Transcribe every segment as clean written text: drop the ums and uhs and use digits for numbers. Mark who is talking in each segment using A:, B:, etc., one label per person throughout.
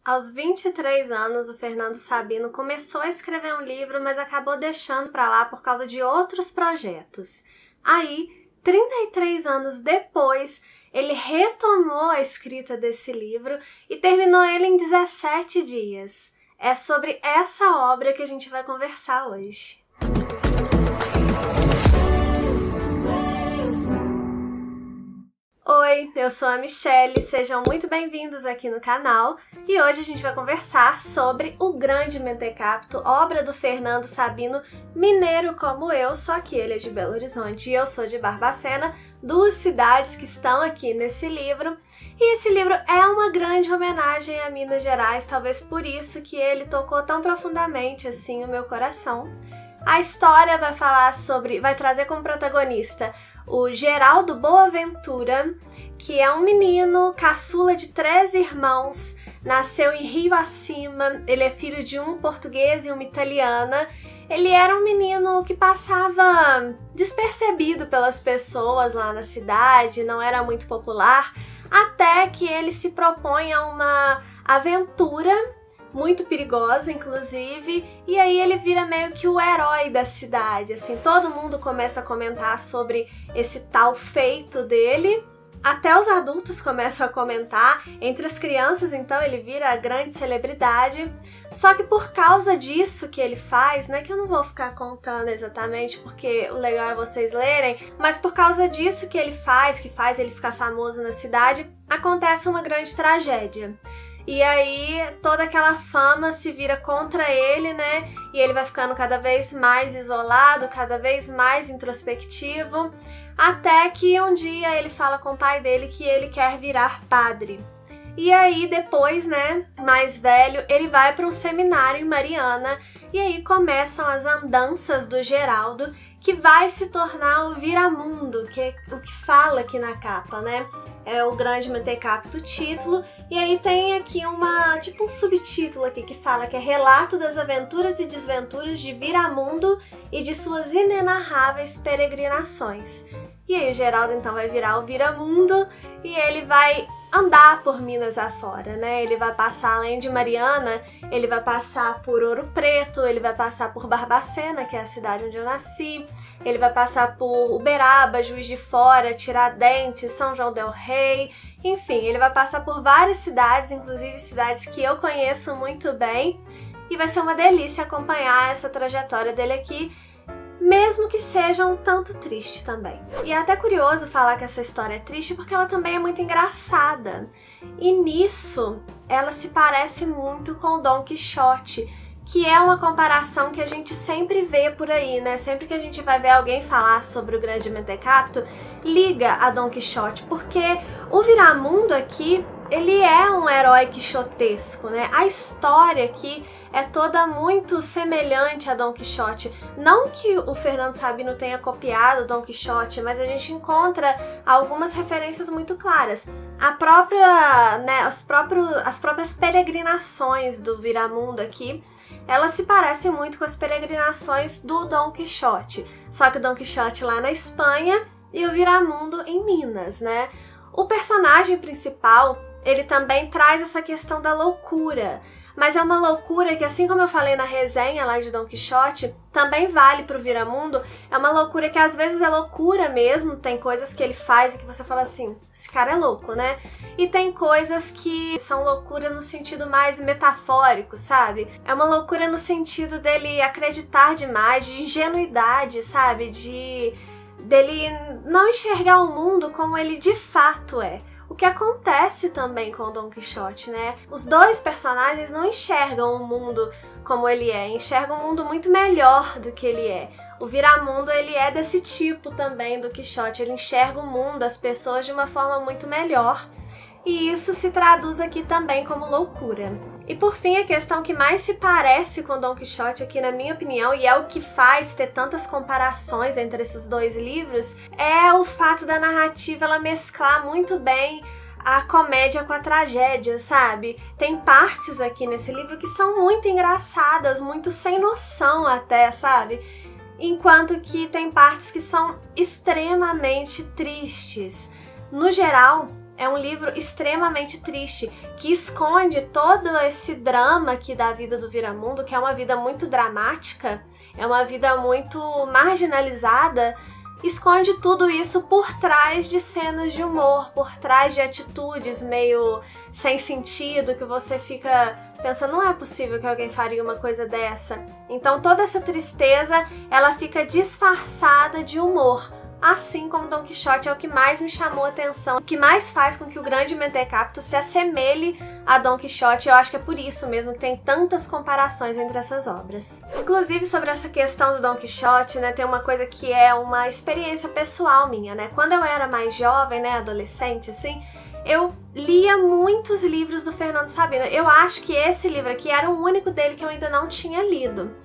A: Aos 23 anos, o Fernando Sabino começou a escrever um livro, mas acabou deixando para lá por causa de outros projetos. Aí, 33 anos depois, ele retomou a escrita desse livro e terminou ele em 17 dias. É sobre essa obra que a gente vai conversar hoje. Oi, eu sou a Michelle, sejam muito bem-vindos aqui no canal e hoje a gente vai conversar sobre O Grande Mentecapto, obra do Fernando Sabino, mineiro como eu, só que ele é de Belo Horizonte e eu sou de Barbacena, duas cidades que estão aqui nesse livro. E esse livro é uma grande homenagem a Minas Gerais, talvez por isso que ele tocou tão profundamente assim o meu coração. A história vai trazer como protagonista o Geraldo Boaventura, que é um menino caçula de 3 irmãos, nasceu em Rio Acima, ele é filho de um português e uma italiana. Ele era um menino que passava despercebido pelas pessoas lá na cidade, não era muito popular, até que ele se propõe a uma aventura muito perigosa, inclusive, e aí ele vira meio que o herói da cidade, assim, todo mundo começa a comentar sobre esse tal feito dele, até os adultos começam a comentar, entre as crianças, então, ele vira a grande celebridade, só que por causa disso que ele faz, né, que eu não vou ficar contando exatamente, porque o legal é vocês lerem, mas por causa disso que faz ele ficar famoso na cidade, acontece uma grande tragédia. E aí toda aquela fama se vira contra ele, né? E ele vai ficando cada vez mais isolado, cada vez mais introspectivo, até que um dia ele fala com o pai dele que ele quer virar padre. E aí depois, né, mais velho, ele vai para um seminário em Mariana e aí começam as andanças do Geraldo, que vai se tornar o Viramundo, que é o que fala aqui na capa, né? É o Grande Mentecapto, o título, e aí tem aqui tipo um subtítulo aqui que fala que é Relato das aventuras e desventuras de Viramundo e de suas inenarráveis peregrinações. E aí o Geraldo então vai virar o Viramundo e ele vai andar por Minas afora, né? Ele vai passar, além de Mariana, ele vai passar por Ouro Preto, ele vai passar por Barbacena, que é a cidade onde eu nasci, ele vai passar por Uberaba, Juiz de Fora, Tiradentes, São João del Rei, enfim, ele vai passar por várias cidades, inclusive cidades que eu conheço muito bem, e vai ser uma delícia acompanhar essa trajetória dele aqui, mesmo que seja um tanto triste também. E é até curioso falar que essa história é triste porque ela também é muito engraçada. E nisso, ela se parece muito com Dom Quixote, que é uma comparação que a gente sempre vê por aí, né? Sempre que a gente vai ver alguém falar sobre o Grande Mentecapto, liga a Dom Quixote, porque o Viramundo aqui, ele é um herói quixotesco, né? A história aqui é toda muito semelhante a Dom Quixote. Não que o Fernando Sabino tenha copiado Dom Quixote, mas a gente encontra algumas referências muito claras. As próprias peregrinações do Viramundo aqui, elas se parecem muito com as peregrinações do Dom Quixote. Só que o Dom Quixote lá na Espanha e o Viramundo em Minas, né? O personagem principal, ele também traz essa questão da loucura, mas é uma loucura que, assim como eu falei na resenha lá de Dom Quixote, também vale pro Viramundo. É uma loucura que às vezes é loucura mesmo, tem coisas que ele faz e que você fala assim, esse cara é louco, né? E tem coisas que são loucura no sentido mais metafórico, sabe? É uma loucura no sentido dele acreditar demais, de ingenuidade, sabe? Dele não enxergar o mundo como ele de fato é. O que acontece também com o Dom Quixote, né? Os dois personagens não enxergam o mundo como ele é, enxergam o mundo muito melhor do que ele é. O Viramundo, ele é desse tipo também do Quixote, ele enxerga o mundo, as pessoas de uma forma muito melhor. E isso se traduz aqui também como loucura. E por fim, a questão que mais se parece com Dom Quixote aqui, na minha opinião, e é o que faz ter tantas comparações entre esses dois livros, é o fato da narrativa ela mesclar muito bem a comédia com a tragédia, sabe? Tem partes aqui nesse livro que são muito engraçadas, muito sem noção até, sabe? Enquanto que tem partes que são extremamente tristes. No geral, é um livro extremamente triste, que esconde todo esse drama aqui da vida do Viramundo, que é uma vida muito dramática, é uma vida muito marginalizada, esconde tudo isso por trás de cenas de humor, por trás de atitudes meio sem sentido, que você fica pensando, não é possível que alguém faria uma coisa dessa. Então toda essa tristeza, ela fica disfarçada de humor. Assim como Dom Quixote é o que mais me chamou a atenção, o que mais faz com que o Grande Mentecapto se assemelhe a Dom Quixote. Eu acho que é por isso mesmo que tem tantas comparações entre essas obras. Inclusive, sobre essa questão do Dom Quixote, né, tem uma coisa que é uma experiência pessoal minha, né? Quando eu era mais jovem, né, adolescente, assim, eu lia muitos livros do Fernando Sabino. Eu acho que esse livro aqui era o único dele que eu ainda não tinha lido.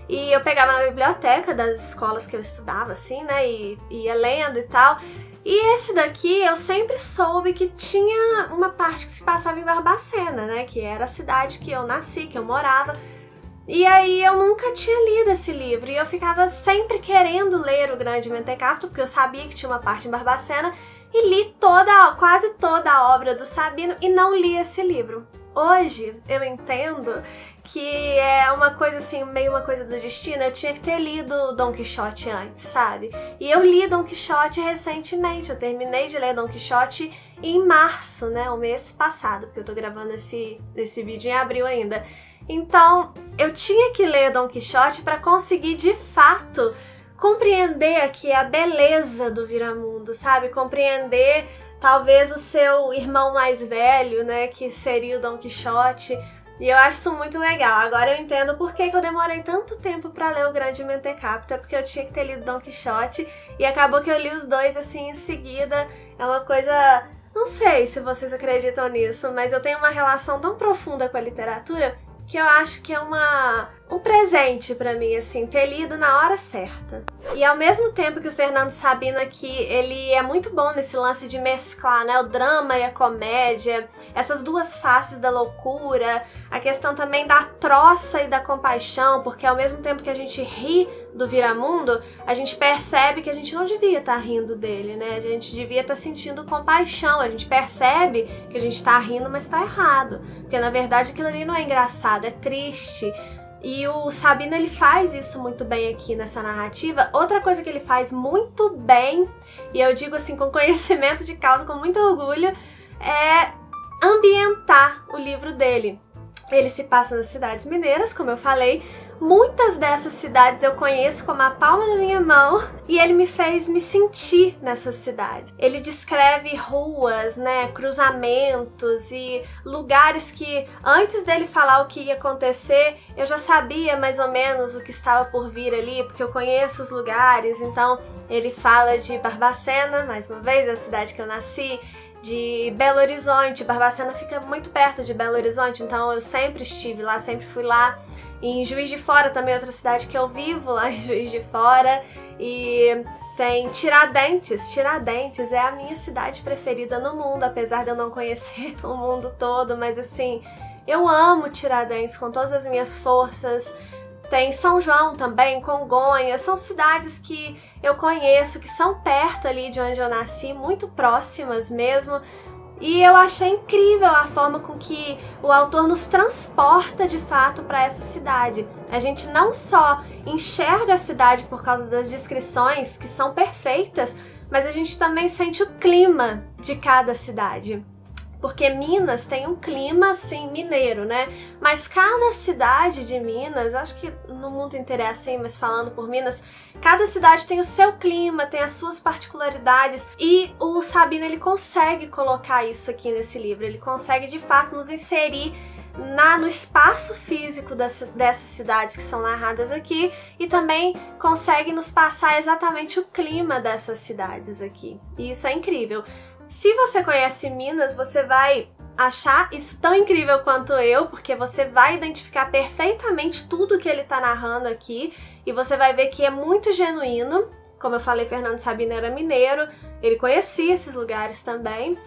A: E eu pegava na biblioteca das escolas que eu estudava, assim, né, e ia lendo e tal. E esse daqui eu sempre soube que tinha uma parte que se passava em Barbacena, né, que era a cidade que eu nasci, que eu morava. E aí eu nunca tinha lido esse livro e eu ficava sempre querendo ler o Grande Mentecapto, porque eu sabia que tinha uma parte em Barbacena, e li quase toda a obra do Sabino e não li esse livro. Hoje eu entendo que é uma coisa assim, meio uma coisa do destino. Eu tinha que ter lido Dom Quixote antes, sabe? E eu li Dom Quixote recentemente, eu terminei de ler Dom Quixote em março, né, o mês passado, porque eu tô gravando esse vídeo em abril ainda. Então, eu tinha que ler Dom Quixote para conseguir, de fato, compreender aqui a beleza do Viramundo, sabe? Compreender talvez o seu irmão mais velho, né, que seria o Dom Quixote. E eu acho isso muito legal. Agora eu entendo por que eu demorei tanto tempo pra ler o Grande Mentecapto, é porque eu tinha que ter lido Dom Quixote e acabou que eu li os dois assim em seguida. É uma coisa... Não sei se vocês acreditam nisso, mas eu tenho uma relação tão profunda com a literatura que eu acho que é um presente pra mim, assim, ter lido na hora certa. E ao mesmo tempo que o Fernando Sabino aqui, ele é muito bom nesse lance de mesclar, né, o drama e a comédia, essas duas faces da loucura, a questão também da troça e da compaixão, porque ao mesmo tempo que a gente ri do Viramundo, a gente percebe que a gente não devia estar rindo dele, né, a gente devia estar sentindo compaixão, a gente percebe que a gente está rindo, mas está errado, porque na verdade aquilo ali não é engraçado, é triste. E o Sabino, ele faz isso muito bem aqui nessa narrativa. Outra coisa que ele faz muito bem, e eu digo assim com conhecimento de causa, com muito orgulho, é ambientar o livro dele. Ele se passa nas cidades mineiras, como eu falei. Muitas dessas cidades eu conheço como a palma da minha mão e ele me fez me sentir nessas cidades. Ele descreve ruas, né, cruzamentos e lugares que antes dele falar o que ia acontecer, eu já sabia mais ou menos o que estava por vir ali, porque eu conheço os lugares. Então ele fala de Barbacena, mais uma vez, a cidade que eu nasci, de Belo Horizonte. Barbacena fica muito perto de Belo Horizonte, então eu sempre estive lá, sempre fui lá. Em Juiz de Fora também, outra cidade que eu vivo, lá em Juiz de Fora. E tem Tiradentes. Tiradentes é a minha cidade preferida no mundo, apesar de eu não conhecer o mundo todo, mas assim, eu amo Tiradentes com todas as minhas forças. Tem São João também, Congonhas, são cidades que eu conheço, que são perto ali de onde eu nasci, muito próximas mesmo. E eu achei incrível a forma com que o autor nos transporta de fato para essa cidade. A gente não só enxerga a cidade por causa das descrições, que são perfeitas, mas a gente também sente o clima de cada cidade. Porque Minas tem um clima, assim, mineiro, né? Mas cada cidade de Minas, acho que no mundo inteiro é assim, mas falando por Minas, cada cidade tem o seu clima, tem as suas particularidades, e o Sabino, ele consegue colocar isso aqui nesse livro, ele consegue, de fato, nos inserir no espaço físico dessas cidades que são narradas aqui, e também consegue nos passar exatamente o clima dessas cidades aqui. E isso é incrível. Se você conhece Minas, você vai achar isso tão incrível quanto eu, porque você vai identificar perfeitamente tudo que ele está narrando aqui e você vai ver que é muito genuíno. Como eu falei, Fernando Sabino era mineiro, ele conhecia esses lugares também.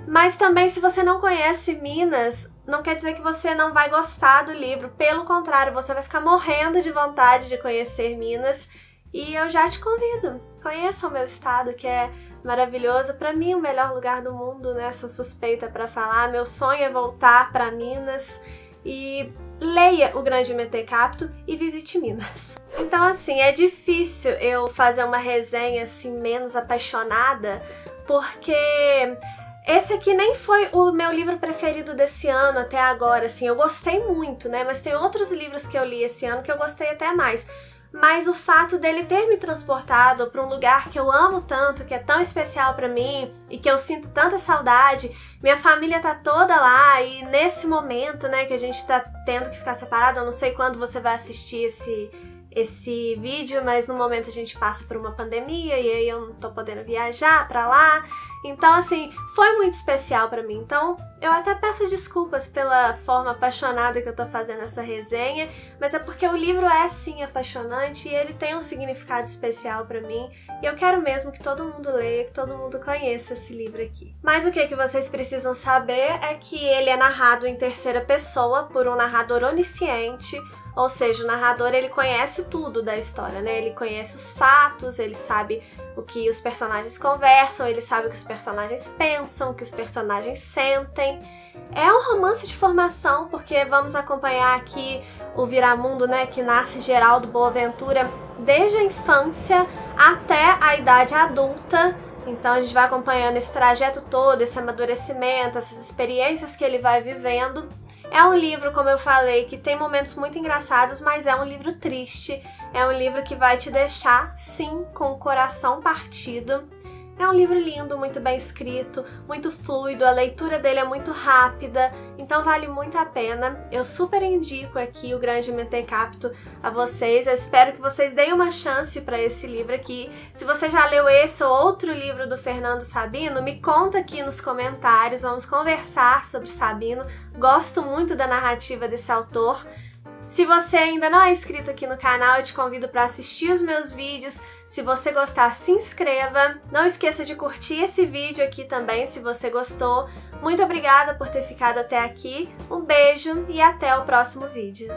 A: Mas também, se você não conhece Minas, não quer dizer que você não vai gostar do livro. Pelo contrário, você vai ficar morrendo de vontade de conhecer Minas. E eu já te convido, conheça o meu estado, que é maravilhoso. Pra mim, o melhor lugar do mundo, né? Sou suspeita pra falar. Meu sonho é voltar pra Minas. E leia O Grande Mentecapto e visite Minas. Então, assim, é difícil eu fazer uma resenha assim menos apaixonada, porque esse aqui nem foi o meu livro preferido desse ano até agora, assim, eu gostei muito, né? Mas tem outros livros que eu li esse ano que eu gostei até mais. Mas o fato dele ter me transportado para um lugar que eu amo tanto, que é tão especial para mim e que eu sinto tanta saudade, minha família tá toda lá e nesse momento, né, que a gente tá tendo que ficar separado, eu não sei quando você vai assistir esse vídeo, mas no momento a gente passa por uma pandemia e aí eu não tô podendo viajar pra lá. Então, assim, foi muito especial pra mim. Então, eu até peço desculpas pela forma apaixonada que eu tô fazendo essa resenha, mas é porque o livro é, sim, apaixonante e ele tem um significado especial pra mim e eu quero mesmo que todo mundo leia, que todo mundo conheça esse livro aqui. Mas o que vocês precisam saber é que ele é narrado em terceira pessoa por um narrador onisciente. Ou seja, o narrador, ele conhece tudo da história, né? Ele conhece os fatos, ele sabe o que os personagens conversam, ele sabe o que os personagens pensam, o que os personagens sentem. É um romance de formação, porque vamos acompanhar aqui o Viramundo, né? Que nasce Geraldo Boaventura desde a infância até a idade adulta. Então a gente vai acompanhando esse trajeto todo, esse amadurecimento, essas experiências que ele vai vivendo. É um livro, como eu falei, que tem momentos muito engraçados, mas é um livro triste. É um livro que vai te deixar, sim, com o coração partido. É um livro lindo, muito bem escrito, muito fluido, a leitura dele é muito rápida, então vale muito a pena. Eu super indico aqui O Grande Mentecapto a vocês, eu espero que vocês deem uma chance para esse livro aqui. Se você já leu esse ou outro livro do Fernando Sabino, me conta aqui nos comentários, vamos conversar sobre Sabino. Gosto muito da narrativa desse autor. Se você ainda não é inscrito aqui no canal, eu te convido para assistir os meus vídeos. Se você gostar, se inscreva. Não esqueça de curtir esse vídeo aqui também, se você gostou. Muito obrigada por ter ficado até aqui. Um beijo e até o próximo vídeo.